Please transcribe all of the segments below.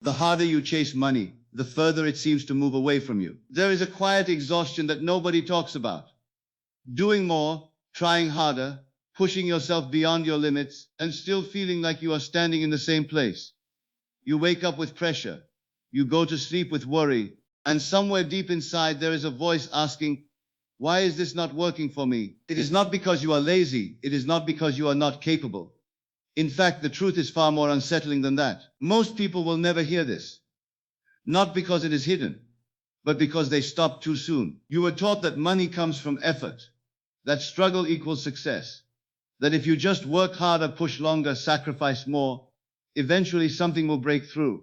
The harder you chase money, the further it seems to move away from you. There is a quiet exhaustion that nobody talks about. Doing more, trying harder, pushing yourself beyond your limits, and still feeling like you are standing in the same place. You wake up with pressure. You go to sleep with worry. And somewhere deep inside there is a voice asking, why is this not working for me? It is not because you are lazy. It is not because you are not capable. In fact, the truth is far more unsettling than that. Most people will never hear this. Not because it is hidden, but because they stop too soon. You were taught that money comes from effort, that struggle equals success, that if you just work harder, push longer, sacrifice more, eventually something will break through.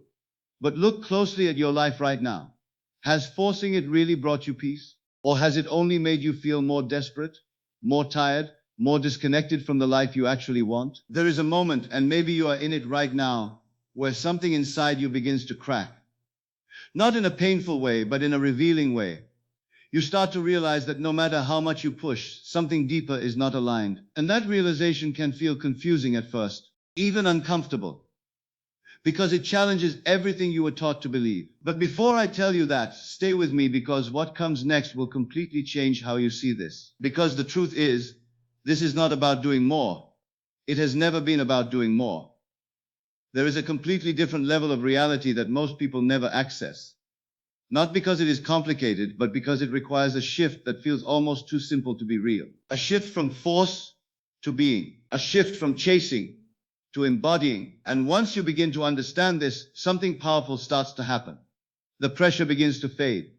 But look closely at your life right now. Has forcing it really brought you peace? Or has it only made you feel more desperate, more tired, more disconnected from the life you actually want? There is a moment, and maybe you are in it right now, where something inside you begins to crack. Not in a painful way, but in a revealing way. You start to realize that no matter how much you push, something deeper is not aligned. And that realization can feel confusing at first, even uncomfortable, because it challenges everything you were taught to believe. But before I tell you that, stay with me, because what comes next will completely change how you see this. Because the truth is, this is not about doing more. It has never been about doing more. There is a completely different level of reality that most people never access. Not because it is complicated, but because it requires a shift that feels almost too simple to be real. A shift from force to being. A shift from chasing to embodying. And once you begin to understand this, something powerful starts to happen. The pressure begins to fade.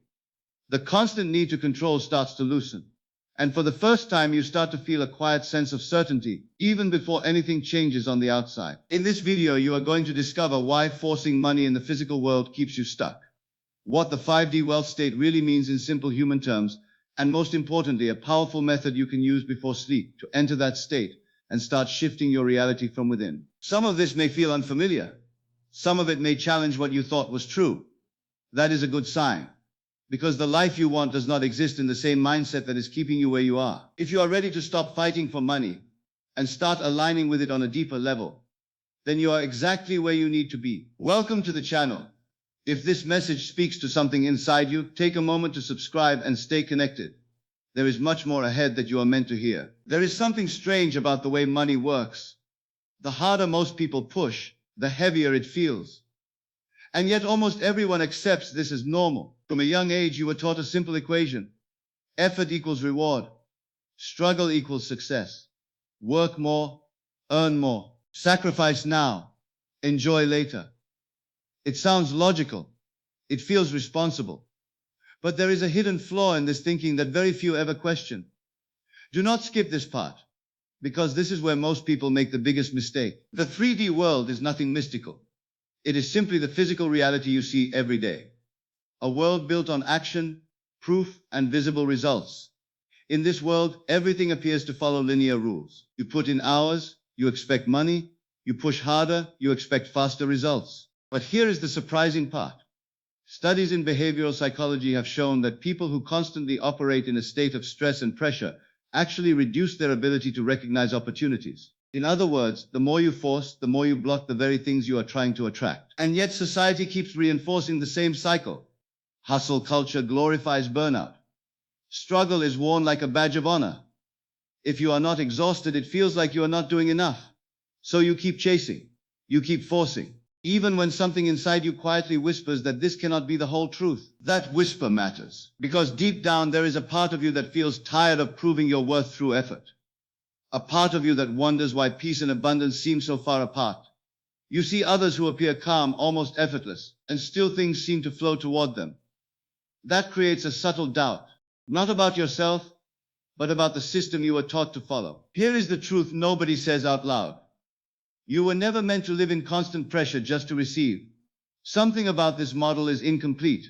The constant need to control starts to loosen. And for the first time, you start to feel a quiet sense of certainty, even before anything changes on the outside. In this video, you are going to discover why forcing money in the physical world keeps you stuck, what the 5D wealth state really means in simple human terms, and most importantly, a powerful method you can use before sleep to enter that state and start shifting your reality from within. Some of this may feel unfamiliar. Some of it may challenge what you thought was true. That is a good sign, because the life you want does not exist in the same mindset that is keeping you where you are. If you are ready to stop fighting for money and start aligning with it on a deeper level, then you are exactly where you need to be. Welcome to the channel. If this message speaks to something inside you, take a moment to subscribe and stay connected. There is much more ahead that you are meant to hear. There is something strange about the way money works. The harder most people push, the heavier it feels. And yet almost everyone accepts this as normal. From a young age, you were taught a simple equation. Effort equals reward. Struggle equals success. Work more, earn more. Sacrifice now, enjoy later. It sounds logical. It feels responsible. But there is a hidden flaw in this thinking that very few ever question. Do not skip this part, because this is where most people make the biggest mistake. The 3D world is nothing mystical. It is simply the physical reality you see every day. A world built on action, proof, and visible results. In this world, everything appears to follow linear rules. You put in hours, you expect money. You push harder, you expect faster results. But here is the surprising part. Studies in behavioral psychology have shown that people who constantly operate in a state of stress and pressure actually reduce their ability to recognize opportunities. In other words, the more you force, the more you block the very things you are trying to attract. And yet society keeps reinforcing the same cycle. Hustle culture glorifies burnout. Struggle is worn like a badge of honor. If you are not exhausted, it feels like you are not doing enough. So you keep chasing. You keep forcing. Even when something inside you quietly whispers that this cannot be the whole truth. That whisper matters, because deep down there is a part of you that feels tired of proving your worth through effort. A part of you that wonders why peace and abundance seem so far apart. You see others who appear calm, almost effortless, and still things seem to flow toward them. That creates a subtle doubt, not about yourself, but about the system you were taught to follow. Here is the truth nobody says out loud. You were never meant to live in constant pressure just to receive. Something about this model is incomplete.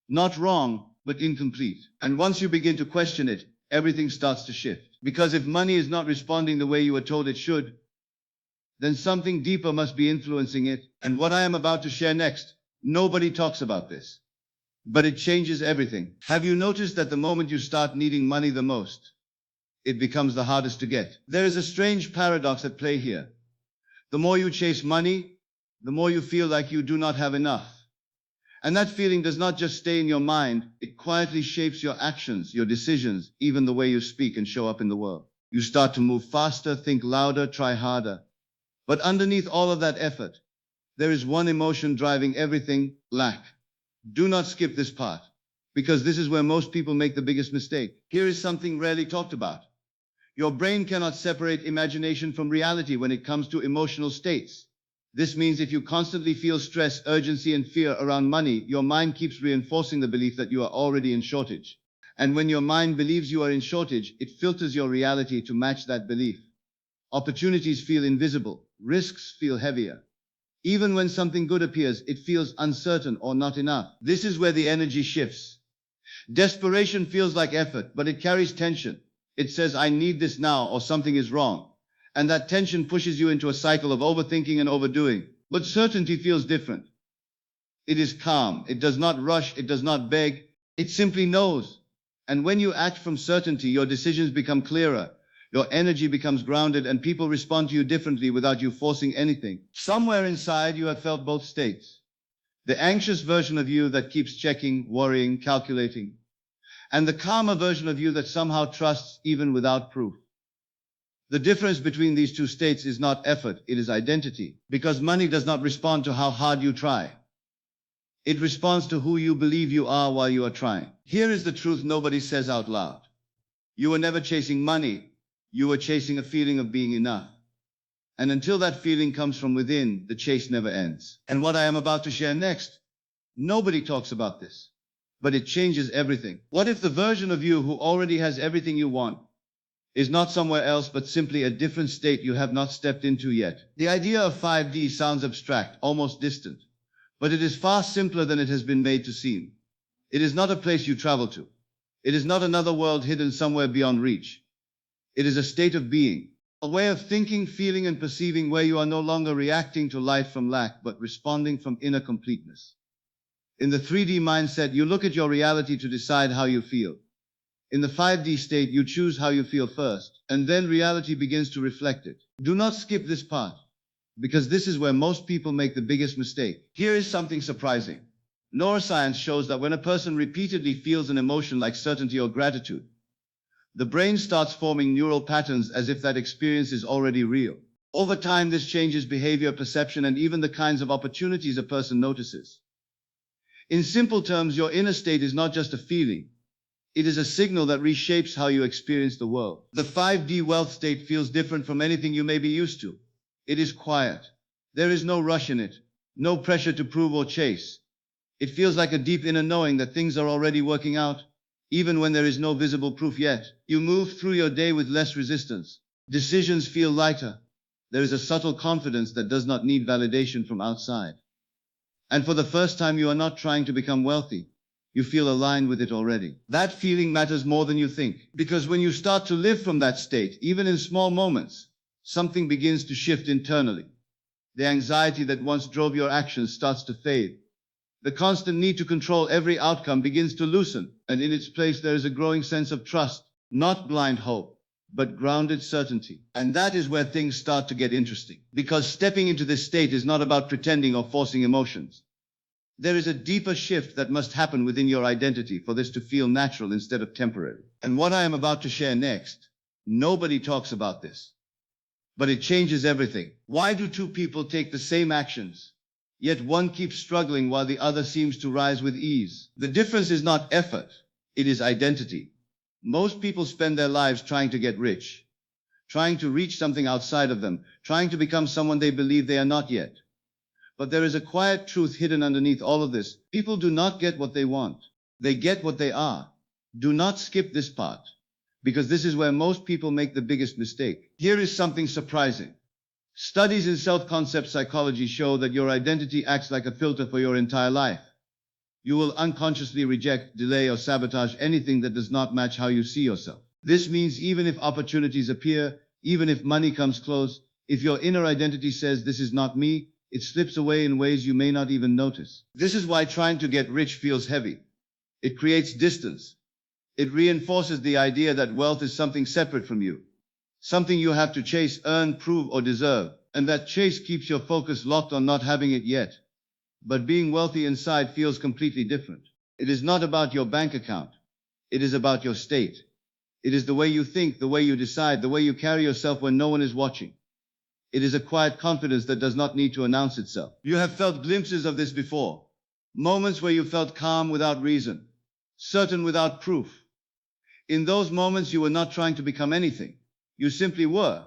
Not wrong, but incomplete. And once you begin to question it, everything starts to shift. Because if money is not responding the way you were told it should, then something deeper must be influencing it. And what I am about to share next, nobody talks about this. But it changes everything. Have you noticed that the moment you start needing money the most, it becomes the hardest to get? There is a strange paradox at play here. The more you chase money, the more you feel like you do not have enough. And that feeling does not just stay in your mind, it quietly shapes your actions, your decisions, even the way you speak and show up in the world. You start to move faster, think louder, try harder. But underneath all of that effort, there is one emotion driving everything: lack. Do not skip this part, because this is where most people make the biggest mistake. Here is something rarely talked about. Your brain cannot separate imagination from reality when it comes to emotional states. This means if you constantly feel stress, urgency, and fear around money, your mind keeps reinforcing the belief that you are already in shortage. And when your mind believes you are in shortage, it filters your reality to match that belief. Opportunities feel invisible, risks feel heavier. Even when something good appears, it feels uncertain or not enough. This is where the energy shifts. Desperation feels like effort, but it carries tension. It says, I need this now, or something is wrong. And that tension pushes you into a cycle of overthinking and overdoing. But certainty feels different. It is calm. It does not rush. It does not beg. It simply knows. And when you act from certainty, your decisions become clearer. Your energy becomes grounded, and people respond to you differently without you forcing anything. Somewhere inside, you have felt both states. The anxious version of you that keeps checking, worrying, calculating. And the calmer version of you that somehow trusts even without proof. The difference between these two states is not effort, it is identity. Because money does not respond to how hard you try. It responds to who you believe you are while you are trying. Here is the truth nobody says out loud. You were never chasing money. You were chasing a feeling of being enough. And until that feeling comes from within, the chase never ends. And what I am about to share next, nobody talks about this. But it changes everything. What if the version of you who already has everything you want is not somewhere else, but simply a different state you have not stepped into yet? The idea of 5D sounds abstract, almost distant, but it is far simpler than it has been made to seem. It is not a place you travel to. It is not another world hidden somewhere beyond reach. It is a state of being, a way of thinking, feeling, and perceiving where you are no longer reacting to life from lack, but responding from inner completeness. In the 3D mindset, you look at your reality to decide how you feel. In the 5D state, you choose how you feel first, and then reality begins to reflect it. Do not skip this part, because this is where most people make the biggest mistake. Here is something surprising. Neuroscience shows that when a person repeatedly feels an emotion like certainty or gratitude, the brain starts forming neural patterns as if that experience is already real. Over time, this changes behavior, perception, and even the kinds of opportunities a person notices. In simple terms, your inner state is not just a feeling. It is a signal that reshapes how you experience the world. The 5D wealth state feels different from anything you may be used to. It is quiet. There is no rush in it, no pressure to prove or chase. It feels like a deep inner knowing that things are already working out, even when there is no visible proof yet. You move through your day with less resistance. Decisions feel lighter. There is a subtle confidence that does not need validation from outside. And for the first time, you are not trying to become wealthy. You feel aligned with it already. That feeling matters more than you think, because when you start to live from that state, even in small moments, something begins to shift internally. The anxiety that once drove your actions starts to fade. The constant need to control every outcome begins to loosen, and in its place there is a growing sense of trust, not blind hope, but grounded certainty. And that is where things start to get interesting, because stepping into this state is not about pretending or forcing emotions. There is a deeper shift that must happen within your identity for this to feel natural instead of temporary. And what I am about to share next, nobody talks about this, but it changes everything. Why do two people take the same actions, yet one keeps struggling while the other seems to rise with ease? The difference is not effort, it is identity. Most people spend their lives trying to get rich, trying to reach something outside of them, trying to become someone they believe they are not yet. But there is a quiet truth hidden underneath all of this. People do not get what they want. They get what they are. Do not skip this part, because this is where most people make the biggest mistake. Here is something surprising. Studies in self-concept psychology show that your identity acts like a filter for your entire life. You will unconsciously reject, delay, or sabotage anything that does not match how you see yourself. This means even if opportunities appear, even if money comes close, if your inner identity says this is not me, it slips away in ways you may not even notice. This is why trying to get rich feels heavy. It creates distance. It reinforces the idea that wealth is something separate from you, something you have to chase, earn, prove, or deserve. And that chase keeps your focus locked on not having it yet. But being wealthy inside feels completely different. It is not about your bank account. It is about your state. It is the way you think, the way you decide, the way you carry yourself when no one is watching. It is a quiet confidence that does not need to announce itself. You have felt glimpses of this before. Moments where you felt calm without reason, certain without proof. In those moments, you were not trying to become anything. You simply were.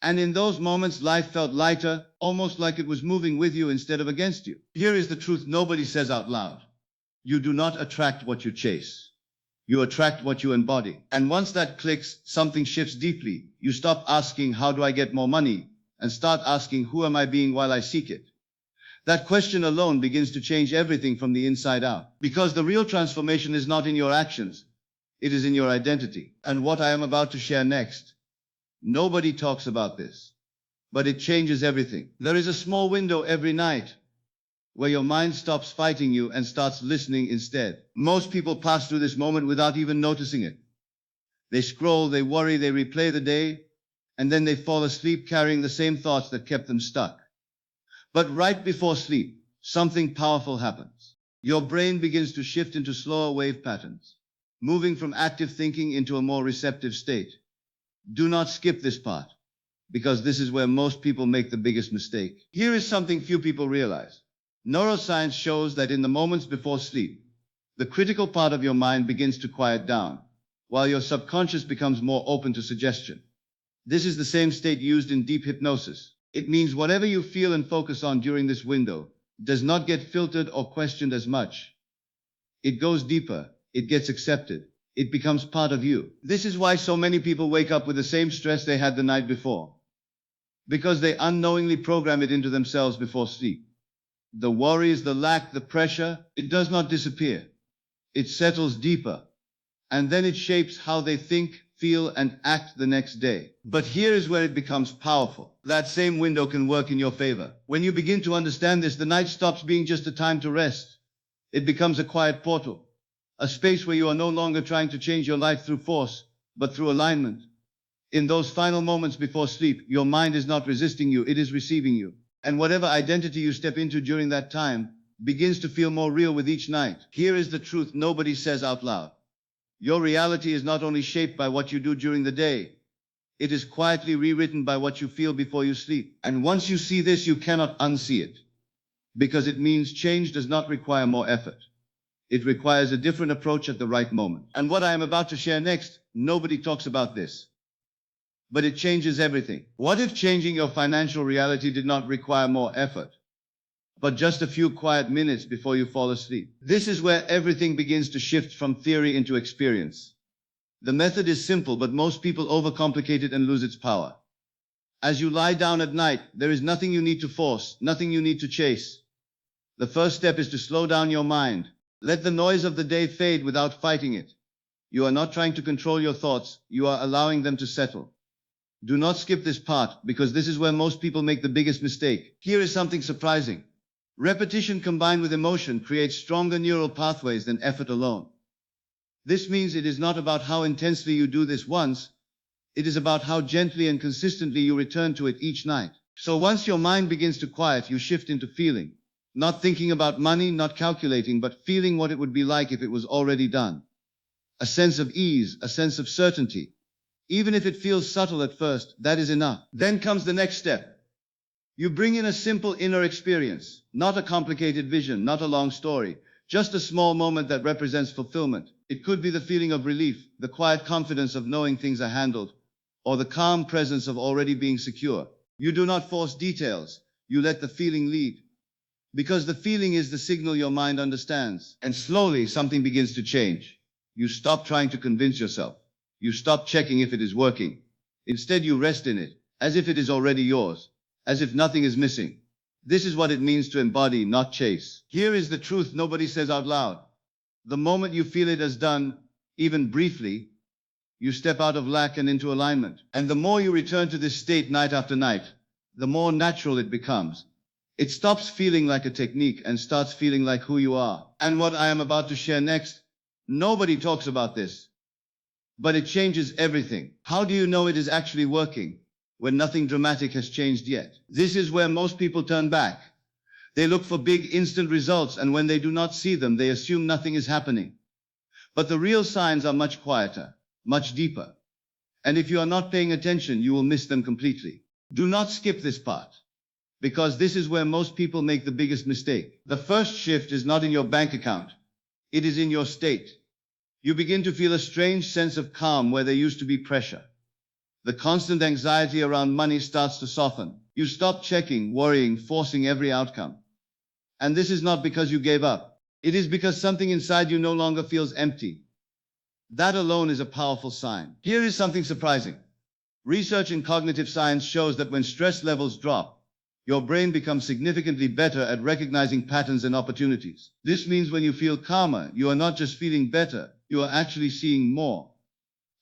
And in those moments, life felt lighter, almost like it was moving with you instead of against you. Here is the truth nobody says out loud. You do not attract what you chase. You attract what you embody. And once that clicks, something shifts deeply. You stop asking, how do I get more money? And start asking, who am I being while I seek it? That question alone begins to change everything from the inside out. Because the real transformation is not in your actions. It is in your identity. And what I am about to share next, nobody talks about this, but it changes everything. There is a small window every night where your mind stops fighting you and starts listening instead. Most people pass through this moment without even noticing it. They scroll, they worry, they replay the day, and then they fall asleep carrying the same thoughts that kept them stuck. But right before sleep, something powerful happens. Your brain begins to shift into slower wave patterns, moving from active thinking into a more receptive state. Do not skip this part, because this is where most people make the biggest mistake. Here is something few people realize. Neuroscience shows that in the moments before sleep, the critical part of your mind begins to quiet down, while your subconscious becomes more open to suggestion. This is the same state used in deep hypnosis. It means whatever you feel and focus on during this window does not get filtered or questioned as much. It goes deeper, it gets accepted, it becomes part of you. This is why so many people wake up with the same stress they had the night before, because they unknowingly program it into themselves before sleep. The worries, the lack, the pressure, it does not disappear. It settles deeper, and then it shapes how they think, feel, and act the next day. But here is where it becomes powerful. That same window can work in your favor. When you begin to understand this, the night stops being just a time to rest. It becomes a quiet portal, a space where you are no longer trying to change your life through force, but through alignment. In those final moments before sleep, your mind is not resisting you, it is receiving you. And whatever identity you step into during that time begins to feel more real with each night. Here is the truth nobody says out loud. Your reality is not only shaped by what you do during the day, it is quietly rewritten by what you feel before you sleep. And once you see this, you cannot unsee it, because it means change does not require more effort. It requires a different approach at the right moment. And what I am about to share next, nobody talks about this, but it changes everything. What if changing your financial reality did not require more effort, but just a few quiet minutes before you fall asleep? This is where everything begins to shift from theory into experience. The method is simple, but most people overcomplicate it and lose its power. As you lie down at night, there is nothing you need to force, nothing you need to chase. The first step is to slow down your mind. Let the noise of the day fade without fighting it. You are not trying to control your thoughts, you are allowing them to settle. Do not skip this part, because this is where most people make the biggest mistake. Here is something surprising. Repetition combined with emotion creates stronger neural pathways than effort alone. This means it is not about how intensely you do this once, it is about how gently and consistently you return to it each night. So once your mind begins to quiet, you shift into feeling. Not thinking about money, not calculating, but feeling what it would be like if it was already done. A sense of ease, a sense of certainty. Even if it feels subtle at first, that is enough. Then comes the next step. You bring in a simple inner experience, not a complicated vision, not a long story, just a small moment that represents fulfillment. It could be the feeling of relief, the quiet confidence of knowing things are handled, or the calm presence of already being secure. You do not force details, you let the feeling lead. Because the feeling is the signal your mind understands. And slowly something begins to change. You stop trying to convince yourself. You stop checking if it is working. Instead, you rest in it, as if it is already yours, as if nothing is missing. This is what it means to embody, not chase. Here is the truth nobody says out loud. The moment you feel it as done, even briefly, you step out of lack and into alignment. And the more you return to this state night after night, the more natural it becomes. It stops feeling like a technique and starts feeling like who you are. And what I am about to share next, nobody talks about this, but it changes everything. How do you know it is actually working? when nothing dramatic has changed yet. This is where most people turn back. They look for big instant results, and when they do not see them, they assume nothing is happening. But the real signs are much quieter, much deeper. And if you are not paying attention, you will miss them completely. Do not skip this part, because this is where most people make the biggest mistake. The first shift is not in your bank account. It is in your state. You begin to feel a strange sense of calm where there used to be pressure. The constant anxiety around money starts to soften. You stop checking, worrying, forcing every outcome. And this is not because you gave up. It is because something inside you no longer feels empty. That alone is a powerful sign. Here is something surprising. Research in cognitive science shows that when stress levels drop, your brain becomes significantly better at recognizing patterns and opportunities. This means when you feel calmer, you are not just feeling better, you are actually seeing more.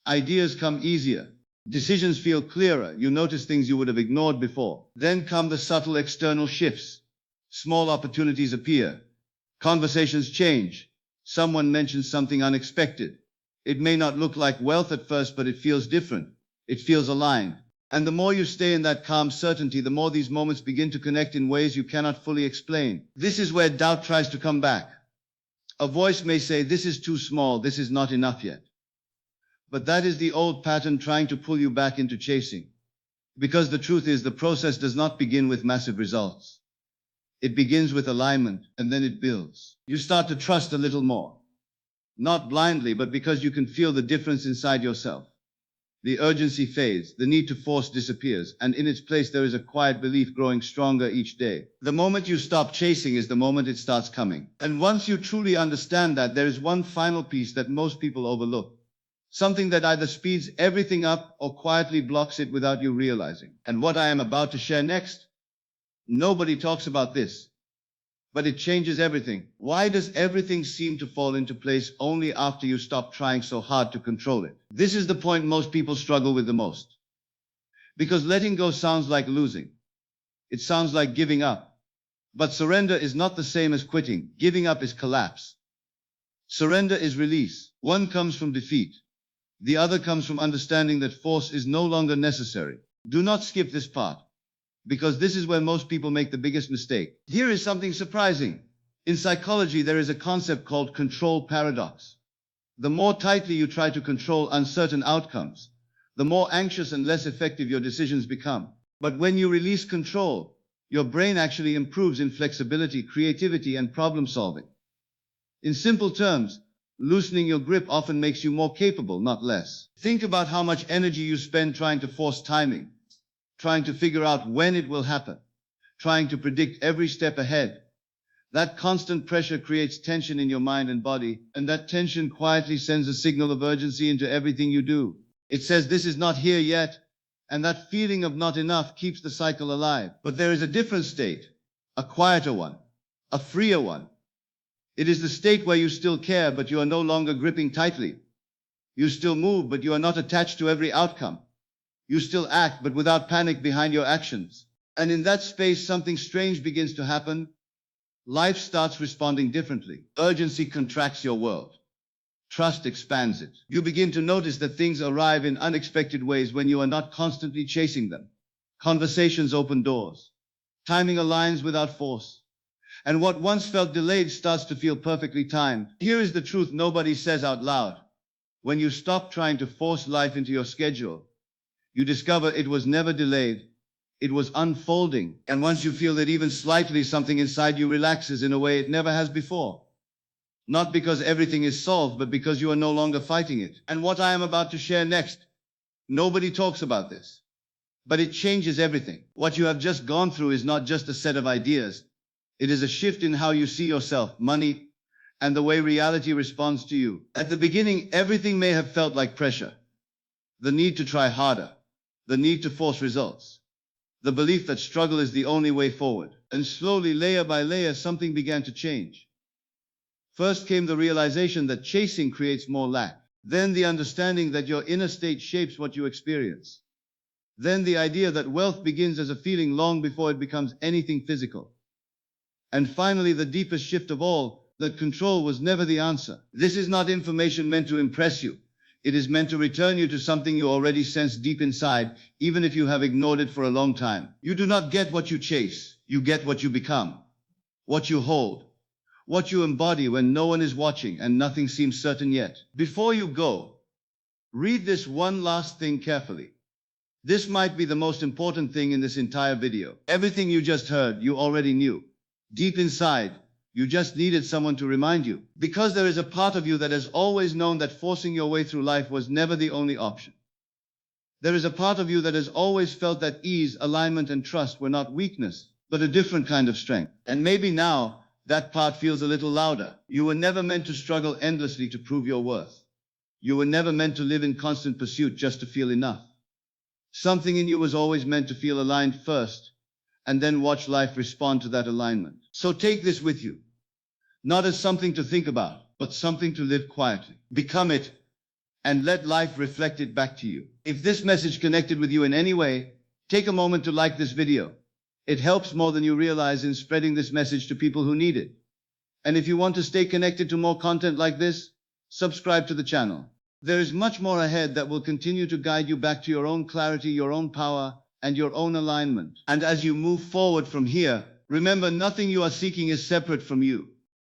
Ideas come easier. Decisions feel clearer. You notice things you would have ignored before. Then come the subtle external shifts. Small opportunities appear. Conversations change. Someone mentions something unexpected. It may not look like wealth at first, but it feels different. It feels aligned. And the more you stay in that calm certainty, the more these moments begin to connect in ways you cannot fully explain. This is where doubt tries to come back. A voice may say, "This is too small, this is not enough yet." But that is the old pattern trying to pull you back into chasing. Because the truth is, the process does not begin with massive results. It begins with alignment, and then it builds. You start to trust a little more. Not blindly, but because you can feel the difference inside yourself. The urgency fades, the need to force disappears, and in its place there is a quiet belief growing stronger each day. The moment you stop chasing is the moment it starts coming. And once you truly understand that, there is one final piece that most people overlook. Something that either speeds everything up or quietly blocks it without you realizing. And what I am about to share next, nobody talks about this, but it changes everything. Why does everything seem to fall into place only after you stop trying so hard to control it? This is the point most people struggle with the most. Because letting go sounds like losing. It sounds like giving up. But surrender is not the same as quitting. Giving up is collapse. Surrender is release. One comes from defeat. The other comes from understanding that force is no longer necessary. Do not skip this part, because this is where most people make the biggest mistake. Here is something surprising. In psychology, there is a concept called control paradox. The more tightly you try to control uncertain outcomes, the more anxious and less effective your decisions become. But when you release control, your brain actually improves in flexibility, creativity, and problem solving. In simple terms, loosening your grip often makes you more capable, not less. Think about how much energy you spend trying to force timing, trying to figure out when it will happen, trying to predict every step ahead. That constant pressure creates tension in your mind and body, and that tension quietly sends a signal of urgency into everything you do. It says this is not here yet, and that feeling of not enough keeps the cycle alive. But there is a different state, a quieter one, a freer one. It is the state where you still care, but you are no longer gripping tightly. You still move, but you are not attached to every outcome. You still act, but without panic behind your actions. And in that space, something strange begins to happen. Life starts responding differently. Urgency contracts your world. Trust expands it. You begin to notice that things arrive in unexpected ways when you are not constantly chasing them. Conversations open doors. Timing aligns without force. And what once felt delayed starts to feel perfectly timed. Here is the truth nobody says out loud. When you stop trying to force life into your schedule, you discover it was never delayed. It was unfolding. And once you feel that even slightly, something inside you relaxes in a way it never has before. Not because everything is solved, but because you are no longer fighting it. And what I am about to share next, nobody talks about this, but it changes everything. What you have just gone through is not just a set of ideas. It is a shift in how you see yourself, money, and the way reality responds to you. At the beginning, everything may have felt like pressure. The need to try harder, the need to force results, the belief that struggle is the only way forward. And slowly, layer by layer, something began to change. First came the realization that chasing creates more lack. Then the understanding that your inner state shapes what you experience. Then the idea that wealth begins as a feeling long before it becomes anything physical. And finally, the deepest shift of all, that control was never the answer. This is not information meant to impress you. It is meant to return you to something you already sense deep inside, even if you have ignored it for a long time. You do not get what you chase. You get what you become, what you hold, what you embody when no one is watching and nothing seems certain yet. Before you go, read this one last thing carefully. This might be the most important thing in this entire video. Everything you just heard, you already knew. Deep inside, you just needed someone to remind you. Because there is a part of you that has always known that forcing your way through life was never the only option. There is a part of you that has always felt that ease, alignment, and trust were not weakness, but a different kind of strength. And maybe now, that part feels a little louder. You were never meant to struggle endlessly to prove your worth. You were never meant to live in constant pursuit just to feel enough. Something in you was always meant to feel aligned first, and then watch life respond to that alignment. So take this with you, not as something to think about, but something to live quietly. Become it, and let life reflect it back to you. If this message connected with you in any way, take a moment to like this video. It helps more than you realize in spreading this message to people who need it. And if you want to stay connected to more content like this, subscribe to the channel. There is much more ahead that will continue to guide you back to your own clarity, your own power, and your own alignment. And as you move forward from here, remember nothing you are seeking is separate from you.